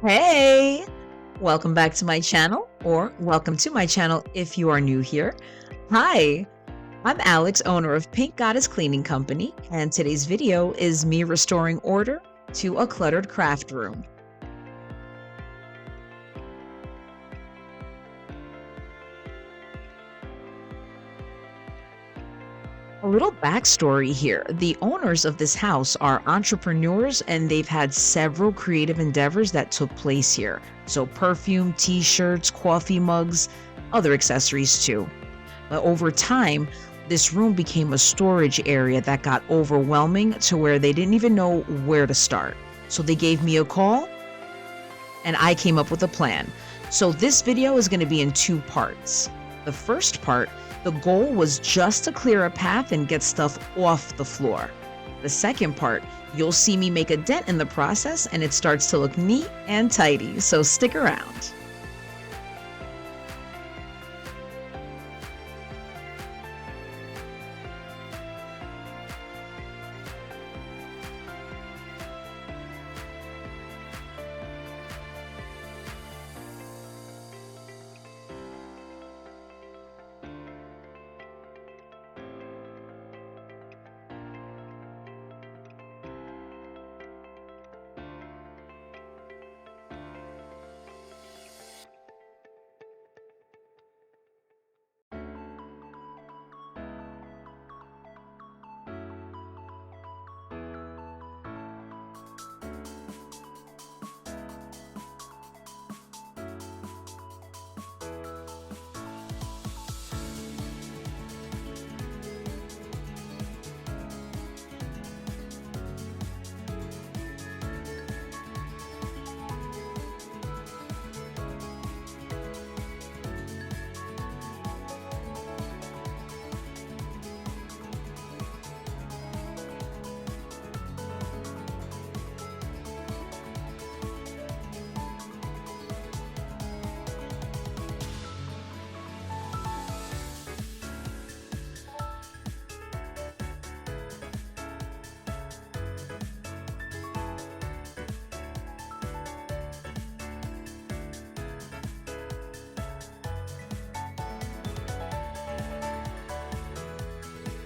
Hey, welcome back to my channel, or welcome to my channel if you are new here. Hi, I'm Alex, owner of Pink Goddess Cleaning Company, and today's video is me restoring order to a cluttered craft room. A little backstory here. The owners of this house are entrepreneurs and they've had several creative endeavors that took place here. So perfume, t-shirts, coffee mugs, other accessories too. But over time, this room became a storage area that got overwhelming to where they didn't even know where to start. So they gave me a call and I came up with a plan. So this video is going to be in two parts. The first part, the goal was just to clear a path and get stuff off the floor. The second part, you'll see me make a dent in the process and it starts to look neat and tidy. So stick around.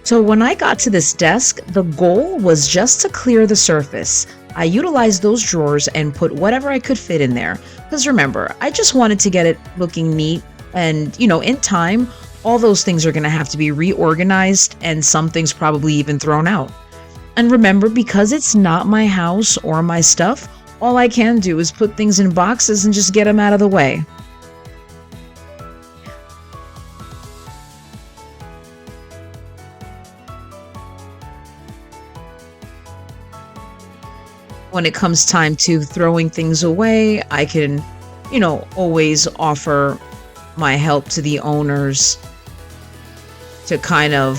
So when I got to this desk, the goal was just to clear the surface. I utilized those drawers and put whatever I could fit in there. Because remember, I just wanted to get it looking neat. And, in time, all those things are going to have to be reorganized and some things probably even thrown out. And remember, because it's not my house or my stuff, all I can do is put things in boxes and just get them out of the way. When it comes time to throwing things away, I can, always offer my help to the owners to kind of,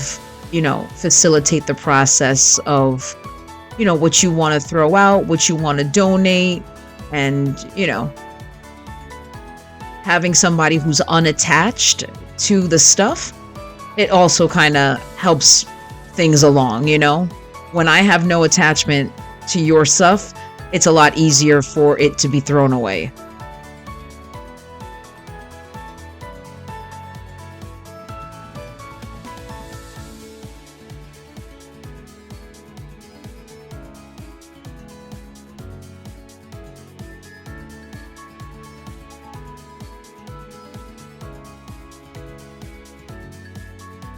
facilitate the process of, what you want to throw out, what you want to donate, and, having somebody who's unattached to the stuff, it also kind of helps things along. When I have no attachment to your stuff, it's a lot easier for it to be thrown away.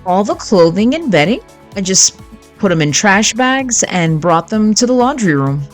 All the clothing and bedding, I just put them in trash bags and brought them to the laundry room.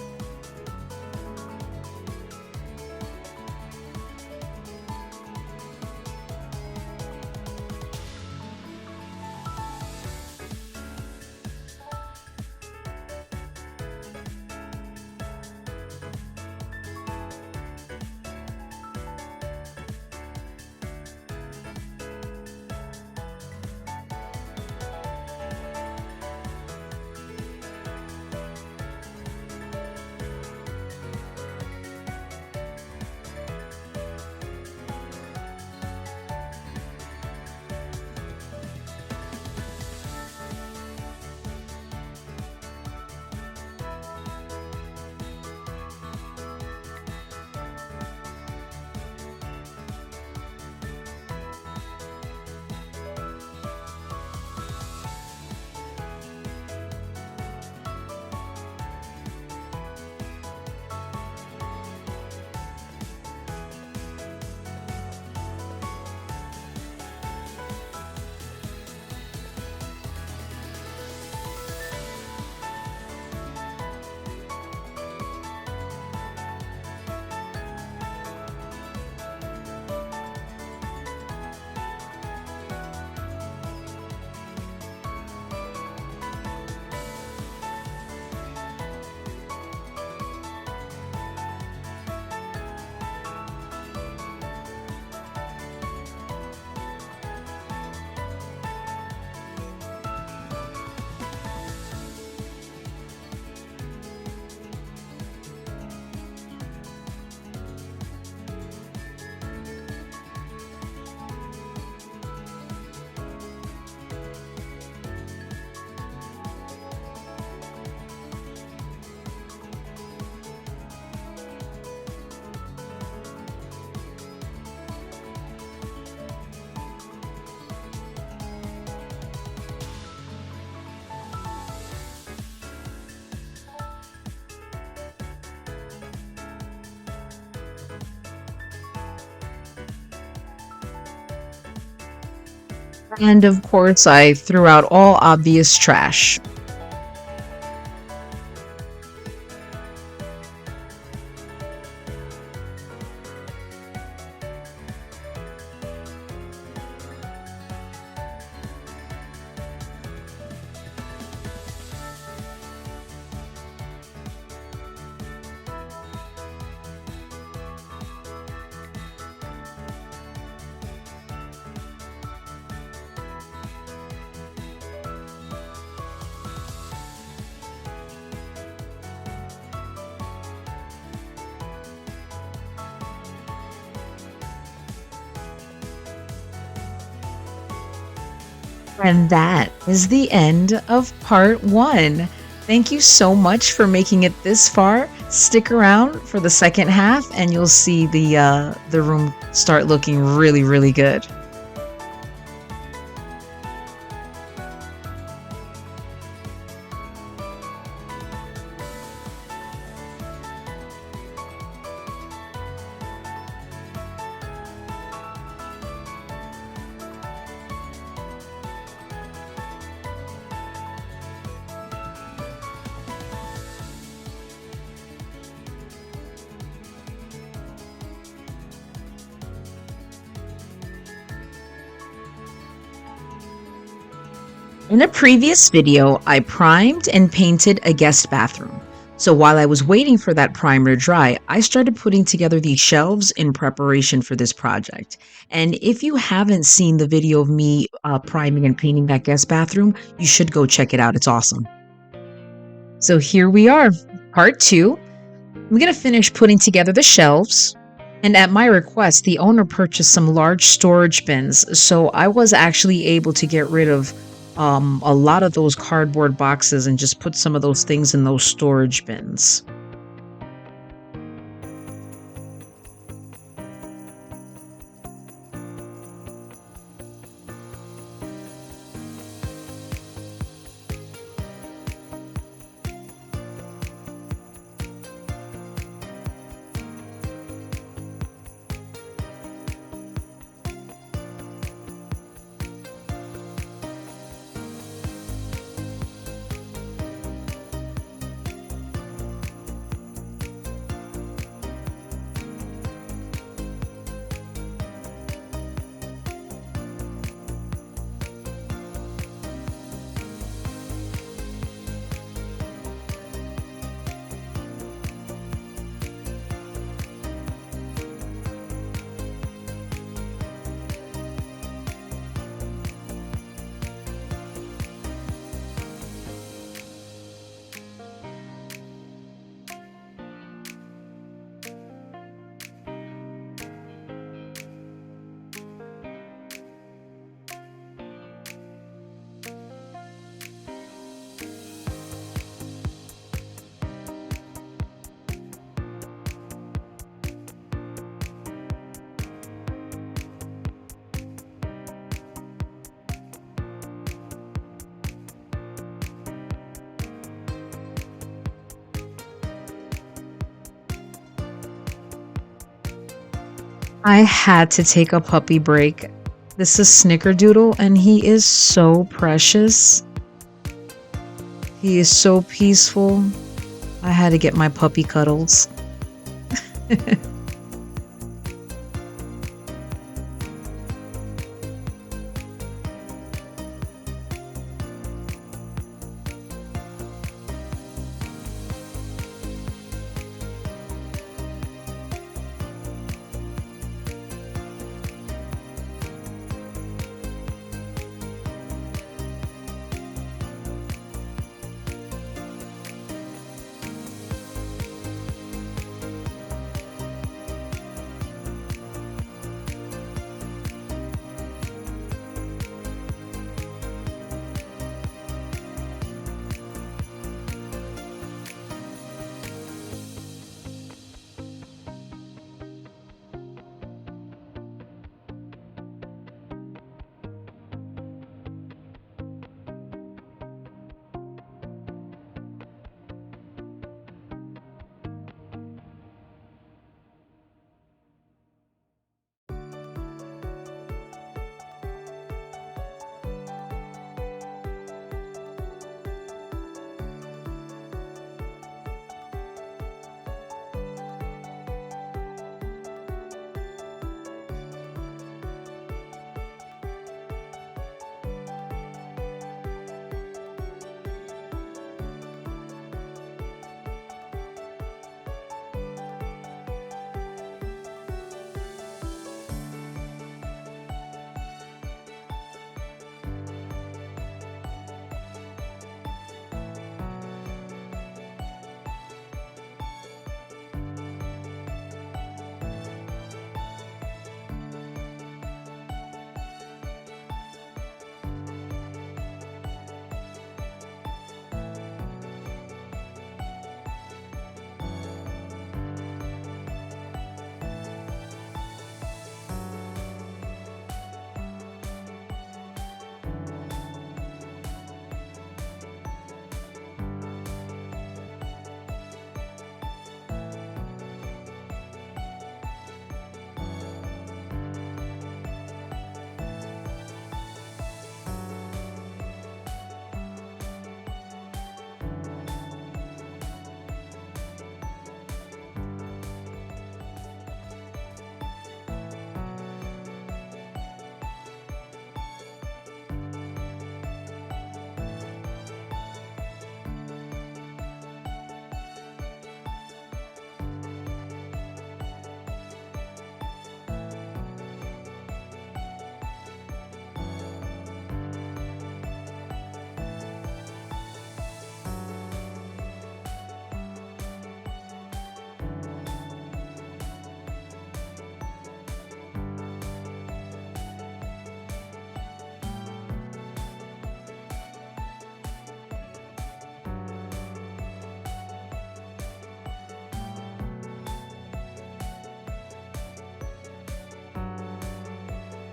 And of course, I threw out all obvious trash. And that is the end of part one. Thank you so much for making it this far. Stick around for the second half and you'll see the room start looking really, really good. In a previous video, I primed and painted a guest bathroom. So while I was waiting for that primer to dry, I started putting together these shelves in preparation for this project. And if you haven't seen the video of me priming and painting that guest bathroom, you should go check it out. It's awesome. So here we are, part two. I'm going to finish putting together the shelves. And at my request, the owner purchased some large storage bins. So I was actually able to get rid of a lot of those cardboard boxes and just put some of those things in those storage bins. I had to take a puppy break. This is Snickerdoodle, and he is so precious. He is so peaceful. I had to get my puppy cuddles.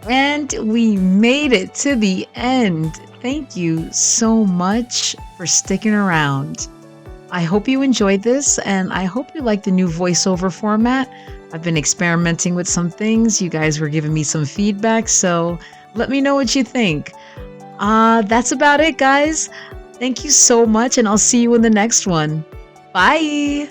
And we made it to the end. Thank you so much for sticking around. I hope you enjoyed this, and I hope you like the new voiceover format. I've been experimenting with some things. You guys were giving me some feedback, so let me know what you think. That's about it, guys. Thank you so much, and I'll see you in the next one. Bye.